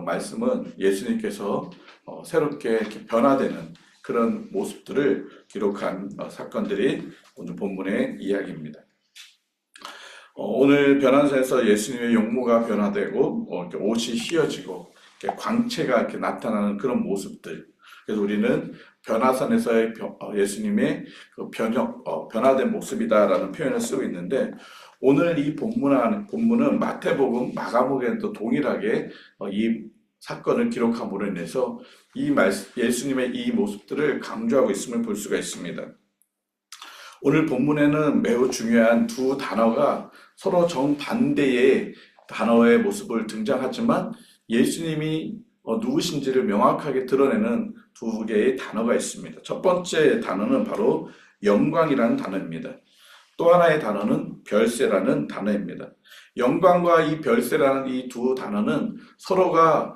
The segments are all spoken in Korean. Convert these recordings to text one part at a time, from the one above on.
말씀은 예수님께서 새롭게 이렇게 변화되는 그런 모습들을 기록한 사건들이 오늘 본문의 이야기입니다. 오늘 변화산에서 예수님의 용모가 변화되고 이렇게 옷이 휘어지고 이렇게 광채가 이렇게 나타나는 그런 모습들. 그래서 우리는 변화산에서의 예수님의 그 변화된 모습이다라는 표현을 쓰고 있는데, 오늘 이 본문은 마태복음, 마가복음에도 동일하게 이 사건을 기록함으로 인해서 예수님의 이 모습들을 강조하고 있음을 볼 수가 있습니다. 오늘 본문에는 매우 중요한 두 단어가 서로 정반대의 단어의 모습을 등장하지만 예수님이 누구신지를 명확하게 드러내는 두 개의 단어가 있습니다. 첫 번째 단어는 바로 영광이라는 단어입니다. 또 하나의 단어는 별세라는 단어입니다. 영광과 이 별세라는 이 두 단어는 서로가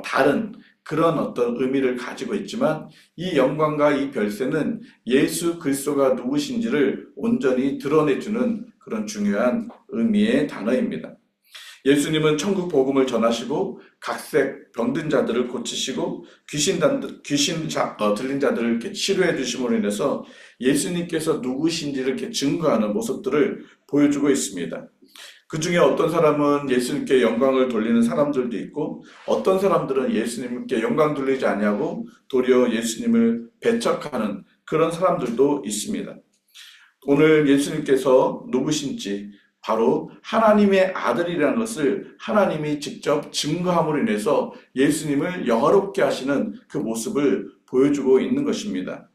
다른 그런 어떤 의미를 가지고 있지만, 이 영광과 이 별세는 예수 그리스도가 누구신지를 온전히 드러내주는 그런 중요한 의미의 단어입니다. 예수님은 천국 복음을 전하시고 각색 병든 자들을 고치시고 귀신 들린 자들을 이렇게 치료해 주심으로 인해서 예수님께서 누구신지를 이렇게 증거하는 모습들을 보여주고 있습니다. 그 중에 어떤 사람은 예수님께 영광을 돌리는 사람들도 있고, 어떤 사람들은 예수님께 영광 돌리지 않냐고 도리어 예수님을 배척하는 그런 사람들도 있습니다. 오늘 예수님께서 누구신지, 바로 하나님의 아들이라는 것을 하나님이 직접 증거함으로 인해서 예수님을 영화롭게 하시는 그 모습을 보여주고 있는 것입니다.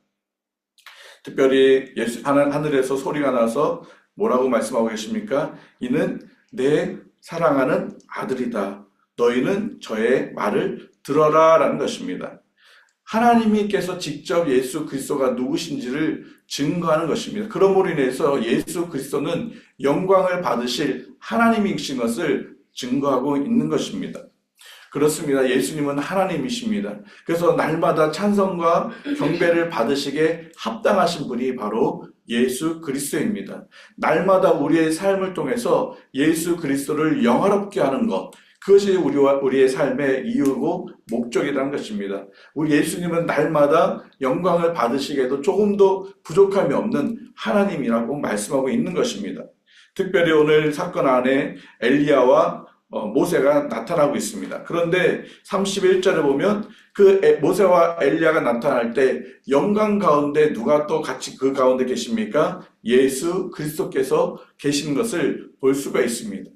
특별히 하늘에서 소리가 나서 뭐라고 말씀하고 계십니까? 이는 내 사랑하는 아들이다. 너희는 저의 말을 들어라 라는 것입니다. 하나님께서 직접 예수 그리스도가 누구신지를 증거하는 것입니다. 그러므로 인해서 예수 그리스도는 영광을 받으실 하나님이신 것을 증거하고 있는 것입니다. 그렇습니다. 예수님은 하나님이십니다. 그래서 날마다 찬송과 경배를 받으시기에 합당하신 분이 바로 예수 그리스도입니다. 날마다 우리의 삶을 통해서 예수 그리스도를 영화롭게 하는 것, 그것이 우리의 삶의 이유고 목적이라는 것입니다. 우리 예수님은 날마다 영광을 받으시기에도 조금도 부족함이 없는 하나님이라고 말씀하고 있는 것입니다. 특별히 오늘 사건 안에 엘리야와 모세가 나타나고 있습니다. 그런데 31절에 보면 그 모세와 엘리야가 나타날 때 영광 가운데 누가 또 같이 그 가운데 계십니까? 예수 그리스도께서 계시는 것을 볼 수가 있습니다.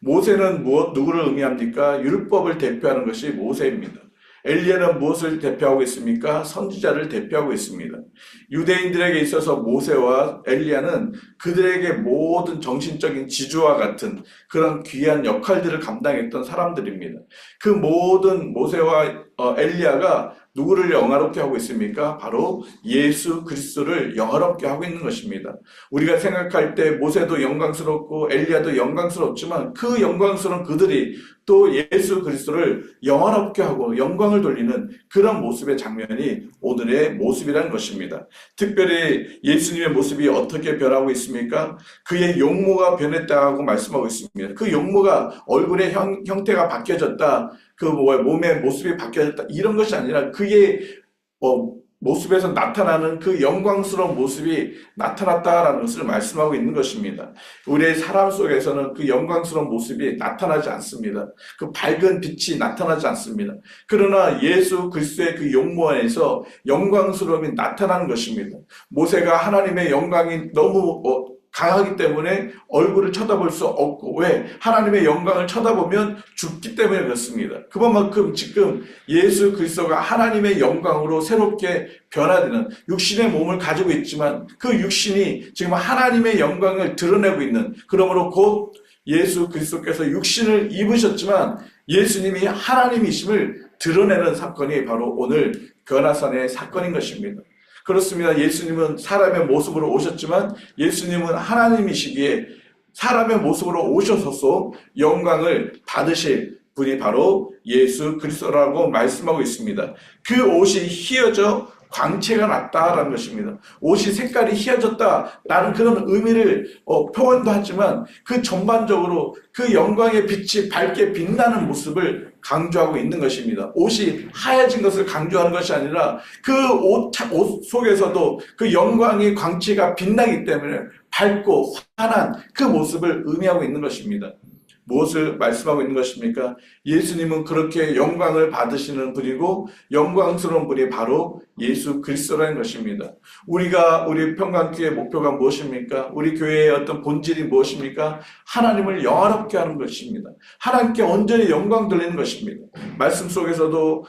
모세는 누구를 의미합니까? 율법을 대표하는 것이 모세입니다. 엘리야는 무엇을 대표하고 있습니까? 선지자를 대표하고 있습니다. 유대인들에게 있어서 모세와 엘리야는 그들에게 모든 정신적인 지주와 같은 그런 귀한 역할들을 감당했던 사람들입니다. 그 모든 모세와 엘리야가 누구를 영화롭게 하고 있습니까? 바로 예수 그리스도를 영화롭게 하고 있는 것입니다. 우리가 생각할 때 모세도 영광스럽고 엘리야도 영광스럽지만 그 영광스러운 그들이 또 예수 그리스도를 영화롭게 하고 영광을 돌리는 그런 모습의 장면이 오늘의 모습이라는 것입니다. 특별히 예수님의 모습이 어떻게 변하고 있습니까? 그의 용모가 변했다고 말씀하고 있습니다. 그 용모가 얼굴의 형태가 바뀌어졌다, 그 몸의 모습이 바뀌어졌다, 이런 것이 아니라 그의 모습에서 나타나는 그 영광스러운 모습이 나타났다라는 것을 말씀하고 있는 것입니다. 우리의 사람 속에서는 그 영광스러운 모습이 나타나지 않습니다. 그 밝은 빛이 나타나지 않습니다. 그러나 예수 그리스도의 그 용모 안에서 영광스러움이 나타나는 것입니다. 모세가 하나님의 영광이 너무 강하기 때문에 얼굴을 쳐다볼 수 없고, 왜? 하나님의 영광을 쳐다보면 죽기 때문에 그렇습니다. 그만큼 지금 예수 그리스도가 하나님의 영광으로 새롭게 변화되는 육신의 몸을 가지고 있지만 그 육신이 지금 하나님의 영광을 드러내고 있는, 그러므로 곧 예수 그리스도께서 육신을 입으셨지만 예수님이 하나님이심을 드러내는 사건이 바로 오늘 변화산의 사건인 것입니다. 그렇습니다. 예수님은 사람의 모습으로 오셨지만 예수님은 하나님이시기에 사람의 모습으로 오셔서 영광을 받으실 분이 바로 예수 그리스도라고 말씀하고 있습니다. 그 옷이 휘어져 광채가 났다라는 것입니다. 옷이 색깔이 희어졌다라는 그런 의미를 표현도 하지만 그 전반적으로 그 영광의 빛이 밝게 빛나는 모습을 강조하고 있는 것입니다. 옷이 하얘진 것을 강조하는 것이 아니라 그 옷 속에서도 그 영광의 광채가 빛나기 때문에 밝고 환한 그 모습을 의미하고 있는 것입니다. 무엇을 말씀하고 있는 것입니까? 예수님은 그렇게 영광을 받으시는 분이고 영광스러운 분이 바로 예수 그리스도라는 것입니다. 우리 평강교회의 목표가 무엇입니까? 우리 교회의 어떤 본질이 무엇입니까? 하나님을 영화롭게 하는 것입니다. 하나님께 온전히 영광 돌리는 것입니다. 말씀 속에서도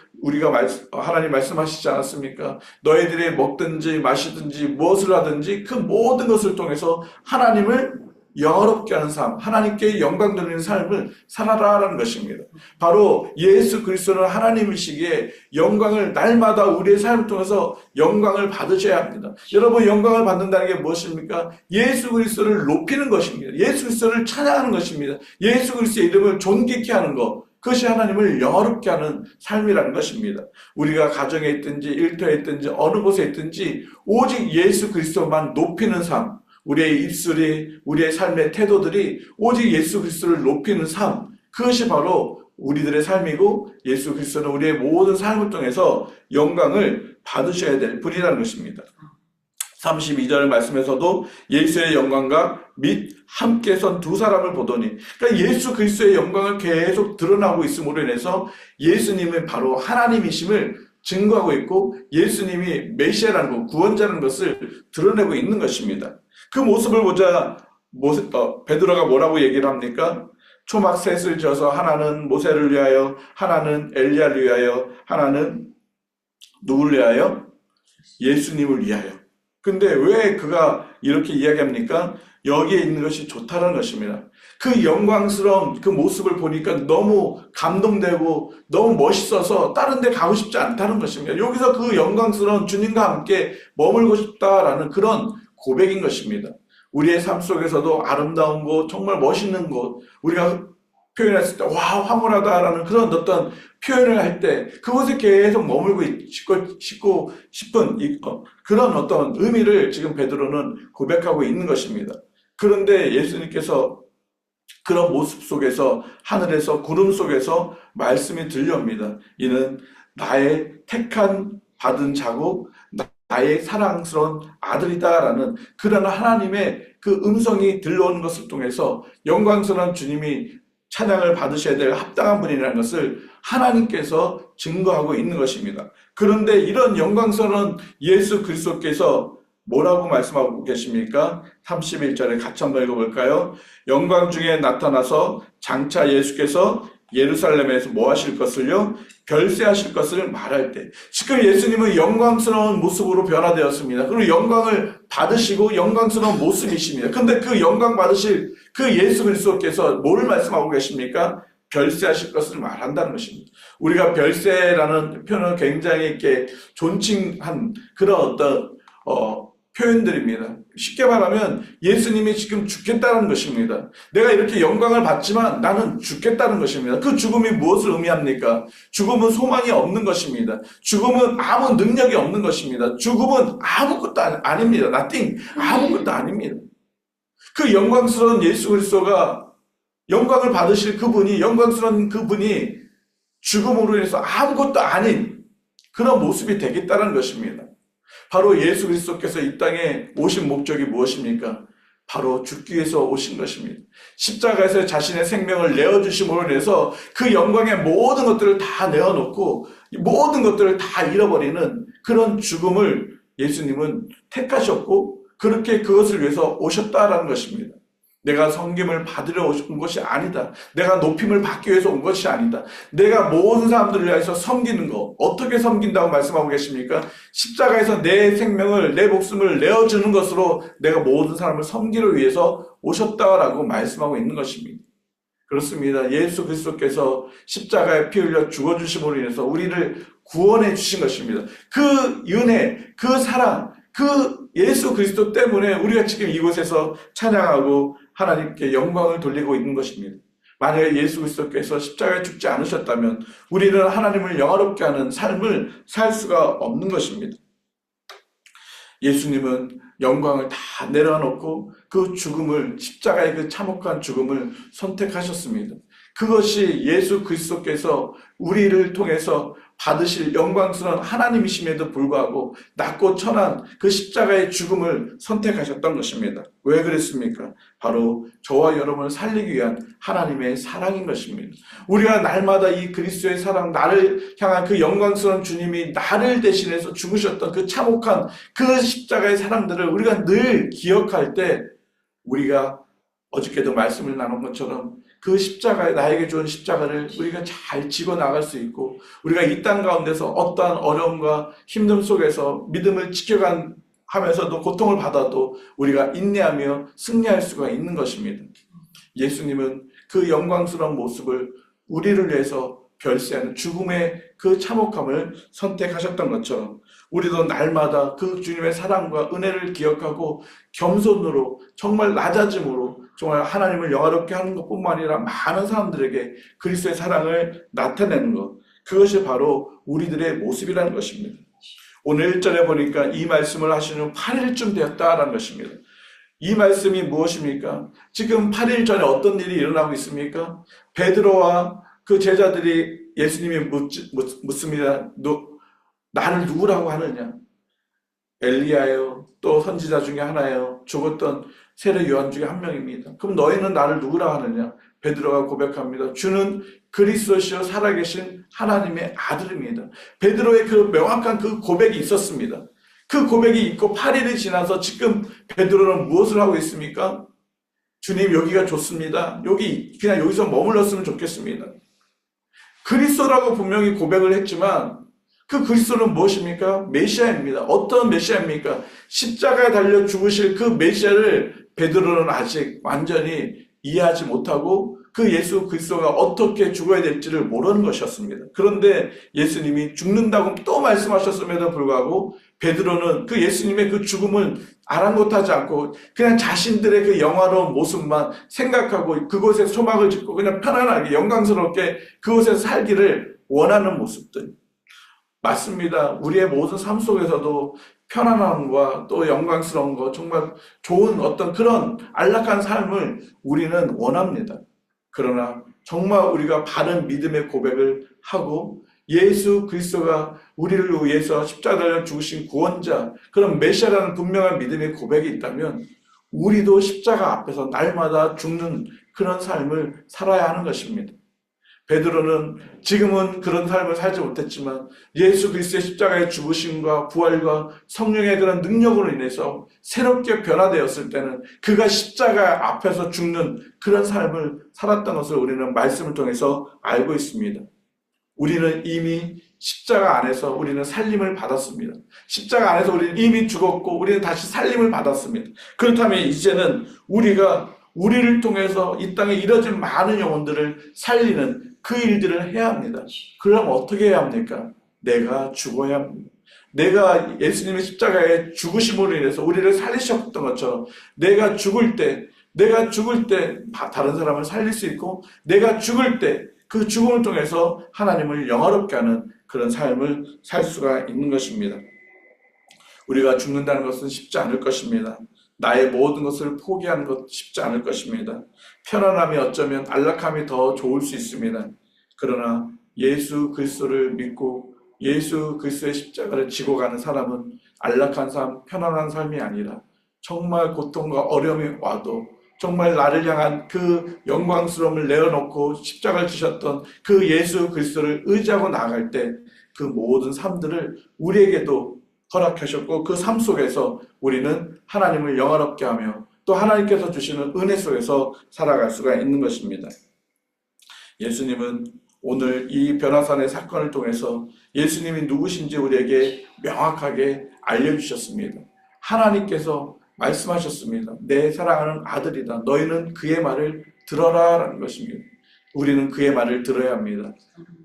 하나님 말씀하시지 않았습니까? 너희들이 먹든지 마시든지 무엇을 하든지 그 모든 것을 통해서 하나님을 영화롭게 하는 삶, 하나님께 영광 돌리는 삶을 살아라라는 것입니다. 바로 예수 그리스도는 하나님이시기에 영광을 날마다 우리의 삶을 통해서 영광을 받으셔야 합니다. 여러분, 영광을 받는다는 게 무엇입니까? 예수 그리스도를 높이는 것입니다. 예수 그리스도를 찬양하는 것입니다. 예수 그리스도의 이름을 존귀케 하는 것, 그것이 하나님을 영화롭게 하는 삶이라는 것입니다. 우리가 가정에 있든지 일터에 있든지 어느 곳에 있든지 오직 예수 그리스도만 높이는 삶, 우리의 입술이, 우리의 삶의 태도들이 오직 예수 그리스도를 높이는 삶, 그것이 바로 우리들의 삶이고 예수 그리스도는 우리의 모든 삶을 통해서 영광을 받으셔야 될 분이라는 것입니다. 32절 말씀에서도 예수의 영광과 및 함께 선 두 사람을 보더니, 그러니까 예수 그리스도의 영광을 계속 드러나고 있음으로 인해서 예수님은 바로 하나님이심을 증거하고 있고 예수님이 메시아라는 것, 구원자라는 것을 드러내고 있는 것입니다. 그 모습을 보자 베드로가 뭐라고 얘기를 합니까? 초막 셋을 지어서 하나는 모세를 위하여, 하나는 엘리야를 위하여, 하나는 누구를 위하여? 예수님을 위하여. 근데 왜 그가 이렇게 이야기합니까? 여기에 있는 것이 좋다는 것입니다. 그 영광스러운 그 모습을 보니까 너무 감동되고 너무 멋있어서 다른 데 가고 싶지 않다는 것입니다. 여기서 그 영광스러운 주님과 함께 머물고 싶다라는 그런 고백인 것입니다. 우리의 삶 속에서도 아름다운 곳, 정말 멋있는 곳, 우리가 표현했을 때 와, 황홀하다라는 그런 어떤 표현을 할 때 그곳에 계속 머물고 싶고 싶은 그런 어떤 의미를 지금 베드로는 고백하고 있는 것입니다. 그런데 예수님께서 그런 모습 속에서 하늘에서 구름 속에서 말씀이 들려옵니다. 이는 나의 택한 받은 자고 나의 사랑스러운 아들이다라는 그런 하나님의 그 음성이 들려오는 것을 통해서 영광스러운 주님이 찬양을 받으셔야 될 합당한 분이라는 것을 하나님께서 증거하고 있는 것입니다. 그런데 이런 영광스러운 예수 그리스도께서 뭐라고 말씀하고 계십니까? 31절에 같이 한번 읽어볼까요? 영광 중에 나타나서 장차 예수께서 예루살렘에서 뭐 하실 것을요? 별세하실 것을 말할 때, 지금 예수님은 영광스러운 모습으로 변화되었습니다. 그리고 영광을 받으시고 영광스러운 모습이십니다. 그런데 그 영광 받으실 그 예수 그리스도께서 뭐를 말씀하고 계십니까? 별세하실 것을 말한다는 것입니다. 우리가 별세라는 표현을 굉장히 이렇게 존칭한 그런 어떤 표현들입니다. 쉽게 말하면 예수님이 지금 죽겠다는 것입니다. 내가 이렇게 영광을 받지만 나는 죽겠다는 것입니다. 그 죽음이 무엇을 의미합니까? 죽음은 소망이 없는 것입니다. 죽음은 아무 능력이 없는 것입니다. 죽음은 아무것도 아닙니다. nothing, 아무것도 아닙니다. 그 영광스러운 예수 그리스도가 영광을 받으실 그분이, 영광스러운 그분이 죽음으로 인해서 아무것도 아닌 그런 모습이 되겠다는 것입니다. 바로 예수 그리스도께서 이 땅에 오신 목적이 무엇입니까? 바로 죽기 위해서 오신 것입니다. 십자가에서 자신의 생명을 내어주심으로 인해서 그 영광의 모든 것들을 다 내어놓고 모든 것들을 다 잃어버리는 그런 죽음을 예수님은 택하셨고 그렇게 그것을 위해서 오셨다라는 것입니다. 내가 섬김을 받으려 온 것이 아니다. 내가 높임을 받기 위해서 온 것이 아니다. 내가 모든 사람들을 위해서 섬기는 것. 어떻게 섬긴다고 말씀하고 계십니까? 십자가에서 내 생명을, 내 목숨을 내어주는 것으로 내가 모든 사람을 섬기를 위해서 오셨다라고 말씀하고 있는 것입니다. 그렇습니다. 예수 그리스도께서 십자가에 피 흘려 죽어주심으로 인해서 우리를 구원해 주신 것입니다. 그 은혜, 그 사랑, 그 예수 그리스도 때문에 우리가 지금 이곳에서 찬양하고 하나님께 영광을 돌리고 있는 것입니다. 만약에 예수 그리스도께서 십자가에 죽지 않으셨다면 우리는 하나님을 영화롭게 하는 삶을 살 수가 없는 것입니다. 예수님은 영광을 다 내려놓고 그 죽음을, 십자가의 그 참혹한 죽음을 선택하셨습니다. 그것이 예수 그리스도께서 우리를 통해서 받으실 영광스러운 하나님이심에도 불구하고 낮고 천한 그 십자가의 죽음을 선택하셨던 것입니다. 왜 그랬습니까? 바로 저와 여러분을 살리기 위한 하나님의 사랑인 것입니다. 우리가 날마다 이 그리스도의 사랑, 나를 향한 그 영광스러운 주님이 나를 대신해서 죽으셨던 그 참혹한 그 십자가의 사랑들을 우리가 늘 기억할 때, 우리가 어저께도 말씀을 나눈 것처럼 그 십자가에, 나에게 주은 십자가를 우리가 잘 지고 나갈 수 있고, 우리가 이 땅 가운데서 어떠한 어려움과 힘듦 속에서 믿음을 지켜가면서도 고통을 받아도 우리가 인내하며 승리할 수가 있는 것입니다. 예수님은 그 영광스러운 모습을 우리를 위해서 별세하는 죽음의 그 참혹함을 선택하셨던 것처럼, 우리도 날마다 그 주님의 사랑과 은혜를 기억하고 겸손으로, 정말 낮아짐으로 정말 하나님을 영화롭게 하는 것뿐만 아니라 많은 사람들에게 그리스도의 사랑을 나타내는 것, 그것이 바로 우리들의 모습이라는 것입니다. 오늘 1절에 보니까 이 말씀을 하시는 8일쯤 되었다라는 것입니다. 이 말씀이 무엇입니까? 지금 8일 전에 어떤 일이 일어나고 있습니까? 베드로와 그 제자들이 예수님이 묻습니다. 나를 누구라고 하느냐? 엘리야요, 또 선지자 중에 하나요, 죽었던 세례 요한 중에 한 명입니다. 그럼 너희는 나를 누구라 하느냐? 베드로가 고백합니다. 주는 그리스도시요 살아계신 하나님의 아들입니다. 베드로의 그 명확한 그 고백이 있었습니다. 그 고백이 있고 8일이 지나서 지금 베드로는 무엇을 하고 있습니까? 주님, 여기가 좋습니다. 그냥 여기서 머물렀으면 좋겠습니다. 그리스도라고 분명히 고백을 했지만 그 그리스도는 무엇입니까? 메시아입니다. 어떤 메시아입니까? 십자가에 달려 죽으실 그 메시아를 베드로는 아직 완전히 이해하지 못하고 그 예수 그리스도가 어떻게 죽어야 될지를 모르는 것이었습니다. 그런데 예수님이 죽는다고 또 말씀하셨음에도 불구하고 베드로는 그 예수님의 그 죽음을 아랑곳하지 않고 그냥 자신들의 그 영화로운 모습만 생각하고 그곳에 소망을 짓고 그냥 편안하게 영광스럽게 그곳에서 살기를 원하는 모습들. 맞습니다. 우리의 모든 삶 속에서도 편안함과 또 영광스러운 것, 정말 좋은 어떤 그런 안락한 삶을 우리는 원합니다. 그러나 정말 우리가 바른 믿음의 고백을 하고 예수 그리스도가 우리를 위해서 십자가에 죽으신 구원자, 그런 메시아라는 분명한 믿음의 고백이 있다면 우리도 십자가 앞에서 날마다 죽는 그런 삶을 살아야 하는 것입니다. 베드로는 지금은 그런 삶을 살지 못했지만 예수 그리스도의 십자가의 죽으심과 부활과 성령의 그런 능력으로 인해서 새롭게 변화되었을 때는 그가 십자가 앞에서 죽는 그런 삶을 살았던 것을 우리는 말씀을 통해서 알고 있습니다. 우리는 이미 십자가 안에서 우리는 살림을 받았습니다. 십자가 안에서 우리는 이미 죽었고 우리는 다시 살림을 받았습니다. 그렇다면 이제는 우리가 우리를 통해서 이 땅에 이뤄진 많은 영혼들을 살리는 그 일들을 해야 합니다. 그럼 어떻게 해야 합니까? 내가 죽어야 합니다. 내가 예수님의 십자가의 죽으심으로 인해서 우리를 살리셨던 것처럼 내가 죽을 때 다른 사람을 살릴 수 있고 내가 죽을 때 그 죽음을 통해서 하나님을 영화롭게 하는 그런 삶을 살 수가 있는 것입니다. 우리가 죽는다는 것은 쉽지 않을 것입니다. 나의 모든 것을 포기하는 것 쉽지 않을 것입니다. 편안함이 어쩌면 안락함이 더 좋을 수 있습니다. 그러나 예수 그리스도를 믿고 예수 그리스도의 십자가를 지고 가는 사람은 안락한 삶, 편안한 삶이 아니라 정말 고통과 어려움이 와도 정말 나를 향한 그 영광스러움을 내어놓고 십자가를 지셨던 그 예수 그리스도를 의지하고 나아갈 때 그 모든 삶들을 우리에게도 허락하셨고 그 삶 속에서 우리는 하나님을 영화롭게 하며 또 하나님께서 주시는 은혜 속에서 살아갈 수가 있는 것입니다. 예수님은 오늘 이 변화산의 사건을 통해서 예수님이 누구신지 우리에게 명확하게 알려주셨습니다. 하나님께서 말씀하셨습니다. 내 사랑하는 아들이다. 너희는 그의 말을 들어라 라는 것입니다. 우리는 그의 말을 들어야 합니다.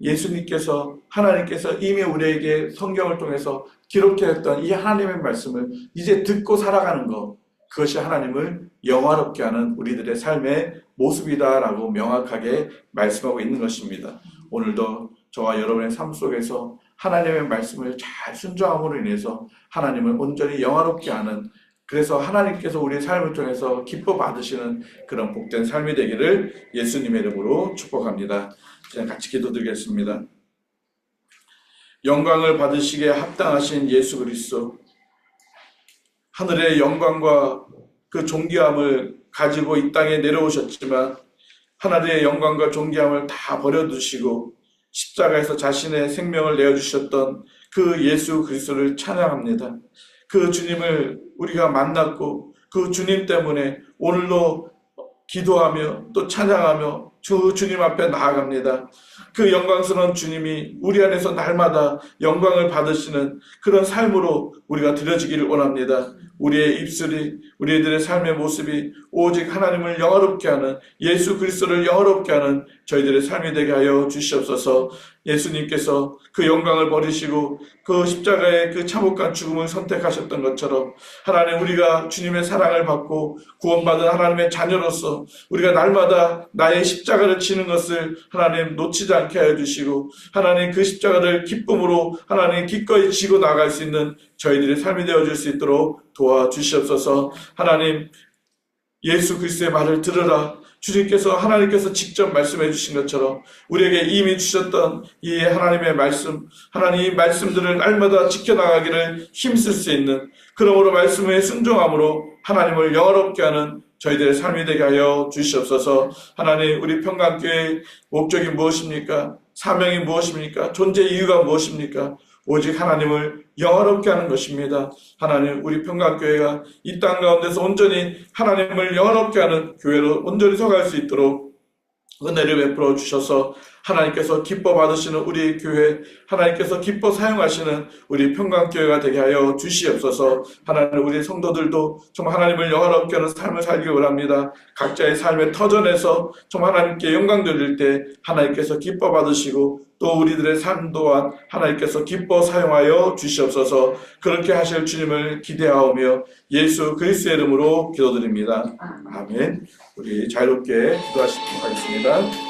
예수님께서, 하나님께서 이미 우리에게 성경을 통해서 기록했던 이 하나님의 말씀을 이제 듣고 살아가는 것, 그것이 하나님을 영화롭게 하는 우리들의 삶의 모습이다라고 명확하게 말씀하고 있는 것입니다. 오늘도 저와 여러분의 삶 속에서 하나님의 말씀을 잘 순종함으로 인해서 하나님을 온전히 영화롭게 하는, 그래서 하나님께서 우리의 삶을 통해서 기뻐 받으시는 그런 복된 삶이 되기를 예수님의 이름으로 축복합니다. 이제 같이 기도드리겠습니다. 영광을 받으시기에 합당하신 예수 그리스도, 하늘의 영광과 그 존귀함을 가지고 이 땅에 내려오셨지만 하늘의 영광과 존귀함을 다 버려두시고 십자가에서 자신의 생명을 내어주셨던 그 예수 그리스도를 찬양합니다. 그 주님을 우리가 만났고 그 주님 때문에 오늘도 기도하며 또 찬양하며 주님 앞에 나아갑니다. 그 영광스러운 주님이 우리 안에서 날마다 영광을 받으시는 그런 삶으로 우리가 드려지기를 원합니다. 우리의 입술이, 우리들의 삶의 모습이 오직 하나님을 영화롭게 하는, 예수 그리스도를 영화롭게 하는 저희들의 삶이 되게 하여 주시옵소서. 예수님께서 그 영광을 버리시고 그 십자가의 그 참혹한 죽음을 선택하셨던 것처럼 하나님, 우리가 주님의 사랑을 받고 구원받은 하나님의 자녀로서 우리가 날마다 나의 십자가를 지는 것을 하나님 놓치지 않게 하여 주시고, 하나님 그 십자가를 기쁨으로 하나님 기꺼이 지고 나갈 수 있는 저희들의 삶이 되어줄 수 있도록 도와주시옵소서. 하나님, 예수 그리스도의 말을 들으라. 주님께서, 하나님께서 직접 말씀해 주신 것처럼 우리에게 이미 주셨던 이 하나님의 말씀, 하나님 이 말씀들을 날마다 지켜나가기를 힘쓸 수 있는, 그러므로 말씀에 순종함으로 하나님을 영화롭게 하는 저희들의 삶이 되게 하여 주시옵소서. 하나님, 우리 평강교회의 목적이 무엇입니까? 사명이 무엇입니까? 존재 이유가 무엇입니까? 오직 하나님을 영화롭게 하는 것입니다. 하나님, 우리 평강교회가 이 땅 가운데서 온전히 하나님을 영화롭게 하는 교회로 온전히 서갈 수 있도록 은혜를 베풀어 주셔서 하나님께서 기뻐 받으시는 우리 교회, 하나님께서 기뻐 사용하시는 우리 평강교회가 되게 하여 주시옵소서. 하나님, 우리 성도들도 정말 하나님을 영화롭게 하는 삶을 살기 원합니다. 각자의 삶의 터전에서 정말 하나님께 영광 돌릴 때 하나님께서 기뻐 받으시고 또 우리들의 삶 또한 하나님께서 기뻐 사용하여 주시옵소서. 그렇게 하실 주님을 기대하오며 예수 그리스도의 이름으로 기도드립니다. 아멘. 우리 자유롭게 기도하시도록 하겠습니다.